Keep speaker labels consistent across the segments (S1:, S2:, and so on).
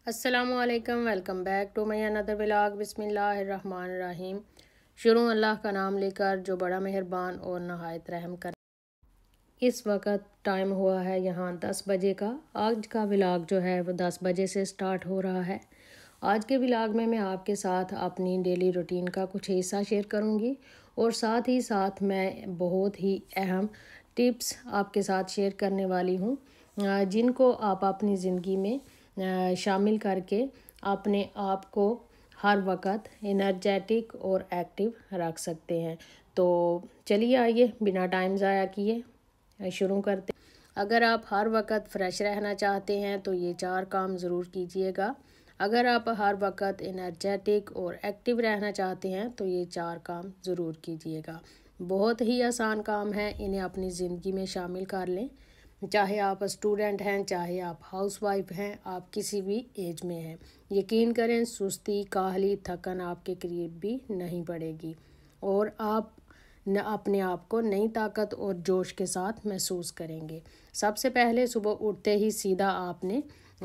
S1: अस्सलामुअलैकुम, welcome back to my another vlog. बिस्मिल्लाहिर्रहमानिर्रहीम। शुरू अल्लाह का नाम लेकर जो बड़ा मेहरबान और नहायत रहम कर। इस वक्त टाइम हुआ है यहाँ 10 बजे का। आज का व्लॉग जो है वो 10 बजे से स्टार्ट हो रहा है। आज के व्लॉग में मैं आपके साथ अपनी डेली रूटीन का कुछ हिस्सा शेयर करूँगी और साथ ही साथ मैं बहुत ही अहम टिप्स आपके साथ शेयर करने वाली हूँ, जिनको आप अपनी ज़िंदगी में शामिल करके अपने आप को हर वक्त एनर्जेटिक और एक्टिव रख सकते हैं। तो चलिए आइए बिना टाइम ज़ाया किए शुरू करते। अगर आप हर वक्त फ्रेश रहना चाहते हैं तो ये 4 काम ज़रूर कीजिएगा। अगर आप हर वक्त एनर्जेटिक और एक्टिव रहना चाहते हैं तो ये 4 काम ज़रूर कीजिएगा। बहुत ही आसान काम है, इन्हें अपनी ज़िंदगी में शामिल कर लें। चाहे आप स्टूडेंट हैं, चाहे आप हाउसवाइफ हैं, आप किसी भी एज में हैं, यकीन करें सुस्ती, काहली, थकन आपके करीब भी नहीं पड़ेगी और आप अपने आप को नई ताकत और जोश के साथ महसूस करेंगे। सबसे पहले सुबह उठते ही सीधा आपने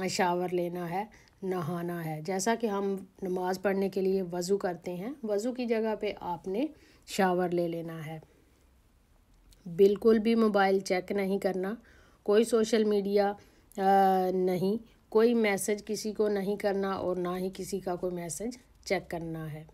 S1: शावर लेना है, नहाना है। जैसा कि हम नमाज़ पढ़ने के लिए वज़ू करते हैं, वज़ू की जगह पे आपने शावर ले लेना है। बिल्कुल भी मोबाइल चेक नहीं करना, कोई सोशल मीडिया नहीं, कोई मैसेज किसी को नहीं करना और ना ही किसी का कोई मैसेज चेक करना है,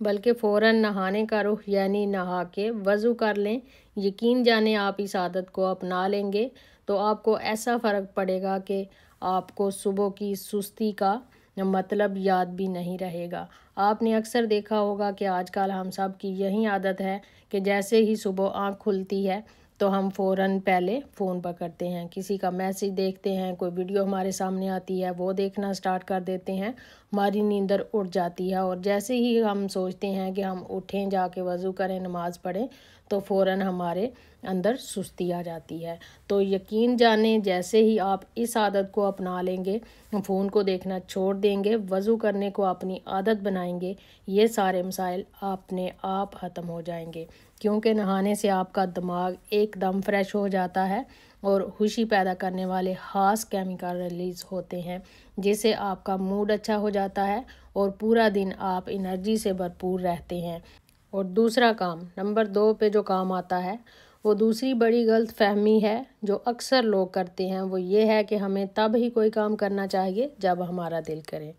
S1: बल्कि फ़ौरन नहाने का रुख यानी नहा के वज़ू कर लें। यकीन जाने आप इस आदत को अपना लेंगे तो आपको ऐसा फ़र्क पड़ेगा कि आपको सुबह की सुस्ती का मतलब याद भी नहीं रहेगा। आपने अक्सर देखा होगा कि आजकल हम सब की यही आदत है कि जैसे ही सुबह आँख खुलती है तो हम फ़ौरन पहले फ़ोन पकड़ते हैं, किसी का मैसेज देखते हैं, कोई वीडियो हमारे सामने आती है वो देखना स्टार्ट कर देते हैं, हमारी नींदर उड़ जाती है और जैसे ही हम सोचते हैं कि हम उठें, जाके वज़ू करें, नमाज़ पढ़ें, तो फ़ौरन हमारे अंदर सुस्ती आ जाती है। तो यकीन जाने जैसे ही आप इस आदत को अपना लेंगे, फ़ोन को देखना छोड़ देंगे, वज़ू करने को अपनी आदत बनाएंगे, ये सारे मसाइल अपने आप ख़त्म हो जाएंगे। क्योंकि नहाने से आपका दिमाग एकदम फ्रेश हो जाता है और खुशी पैदा करने वाले ख़ास केमिकल रिलीज़ होते हैं, जिससे आपका मूड अच्छा हो जाता है और पूरा दिन आप एनर्जी से भरपूर रहते हैं। और दूसरा काम, नंबर 2 पे जो काम आता है, वो दूसरी बड़ी गलत फहमी है जो अक्सर लोग करते हैं। वो ये है कि हमें तब ही कोई काम करना चाहिए जब हमारा दिल करे,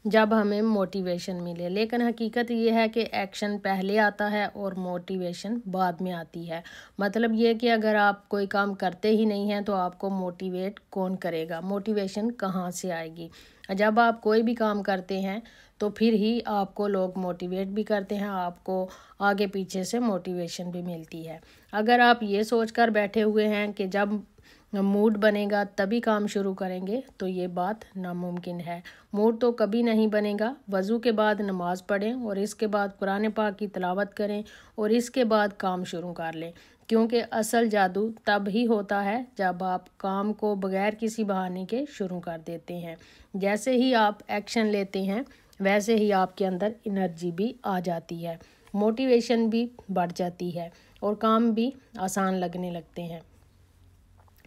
S1: जब हमें मोटिवेशन मिले। लेकिन हकीकत ये है कि एक्शन पहले आता है और मोटिवेशन बाद में आती है। मतलब ये कि अगर आप कोई काम करते ही नहीं हैं तो आपको मोटिवेट कौन करेगा, मोटिवेशन कहाँ से आएगी। जब आप कोई भी काम करते हैं तो फिर ही आपको लोग मोटिवेट भी करते हैं, आपको आगे पीछे से मोटिवेशन भी मिलती है। अगर आप ये सोचकर बैठे हुए हैं कि जब मूड बनेगा तभी काम शुरू करेंगे तो ये बात नामुमकिन है। मूड तो कभी नहीं बनेगा। वज़ू के बाद नमाज़ पढ़ें और इसके बाद कुरान पाक की तिलावत करें और इसके बाद काम शुरू कर लें, क्योंकि असल जादू तब ही होता है जब आप काम को बगैर किसी बहाने के शुरू कर देते हैं। जैसे ही आप एक्शन लेते हैं वैसे ही आपके अंदर एनर्जी भी आ जाती है, मोटिवेशन भी बढ़ जाती है और काम भी आसान लगने लगते हैं।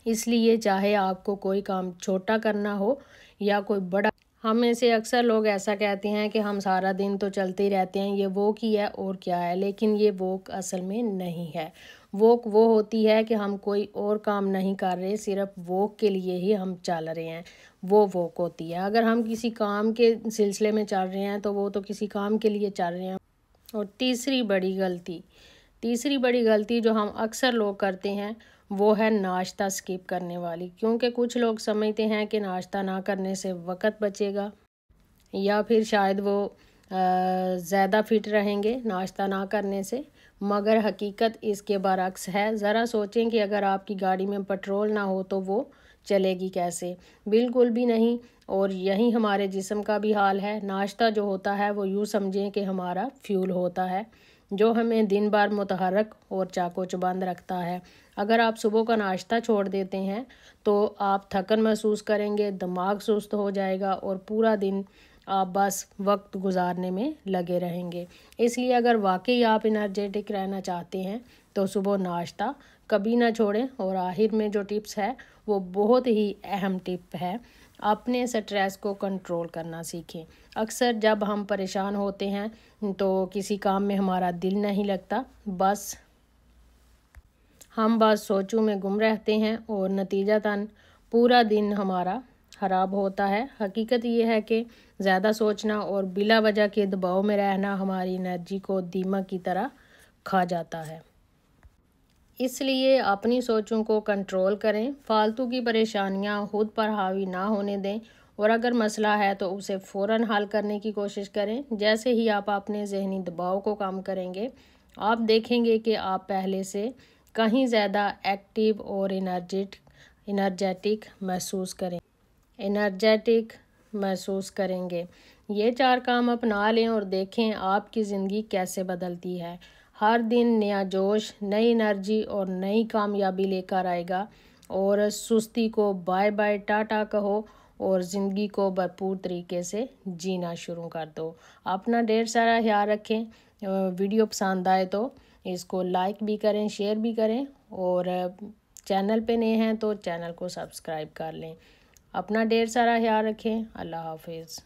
S1: इसलिए चाहे आपको कोई काम छोटा करना हो या कोई बड़ा, हम में से अक्सर लोग ऐसा कहते हैं कि हम सारा दिन तो चलते ही रहते हैं, ये वॉक ही है और क्या है। लेकिन ये वॉक असल में नहीं है। वॉक वो होती है कि हम कोई और काम नहीं कर रहे, सिर्फ वॉक के लिए ही हम चल रहे हैं, वो वॉक होती है। अगर हम किसी काम के सिलसिले में चल रहे हैं तो वो तो किसी काम के लिए चल रहे हैं। और तीसरी बड़ी गलती जो हम अक्सर लोग करते हैं वो है नाश्ता स्किप करने वाली। क्योंकि कुछ लोग समझते हैं कि नाश्ता ना करने से वक़्त बचेगा या फिर शायद वो ज़्यादा फिट रहेंगे नाश्ता ना करने से, मगर हकीकत इसके बरअक्स है। ज़रा सोचें कि अगर आपकी गाड़ी में पेट्रोल ना हो तो वो चलेगी कैसे? बिल्कुल भी नहीं। और यही हमारे जिस्म का भी हाल है। नाश्ता जो होता है वो यूँ समझें कि हमारा फ्यूल होता है जो हमें दिन भर मुतहर्रिक और चाको चबंद रखता है। अगर आप सुबह का नाश्ता छोड़ देते हैं तो आप थकन महसूस करेंगे, दिमाग सुस्त हो जाएगा और पूरा दिन आप बस वक्त गुजारने में लगे रहेंगे। इसलिए अगर वाकई आप एनर्जेटिक रहना चाहते हैं तो सुबह नाश्ता कभी ना छोड़ें। और आखिर में जो टिप्स है वो बहुत ही अहम टिप है اپنے سٹریس کو کنٹرول کرنا سیکھیں۔ اکثر جب ہم پریشان ہوتے ہیں تو کسی کام میں ہمارا دل نہیں لگتا، ہم بس سوچوں میں گم رہتے ہیں اور نتیجتاً پورا دن ہمارا خراب ہوتا ہے۔ حقیقت یہ ہے کہ زیادہ سوچنا اور بلا وجہ کے دباؤ میں رہنا ہماری انرجی کو دیمک کی طرح کھا جاتا ہے۔ اس لیے اپنی سوچوں کو کنٹرول کریں، فالتو کی پریشانیاں خود پر حاوی نہ ہونے دیں، اور اگر مسئلہ ہے تو اسے فوراً حل کرنے کی کوشش کریں۔ جیسے ہی آپ اپنے ذہنی دباؤ کو کم کریں گے، آپ دیکھیں گے کہ آپ پہلے سے کہیں زیادہ ایکٹیو اور انرجیٹک محسوس کریں گے۔ یہ 4 کام اپنا لیں اور دیکھیں آپ کی زندگی کیسے بدلتی ہے۔ ہر دن نیا جوش، نئی انرجی اور نئی کامیابی لے کر آئے گا، اور سستی کو بائے بائے، ٹاٹا کہو اور زندگی کو بھرپور طریقے سے جینا شروع کر دو۔ اپنا ڈھیر سارا خیال رکھیں۔ ویڈیو پسند آئے تو اس کو لائک بھی کریں، شیئر بھی کریں، اور چینل پہ نئے ہیں تو چینل کو سبسکرائب کر لیں۔ اپنا ڈھیر سارا خیال رکھیں۔ اللہ حافظ۔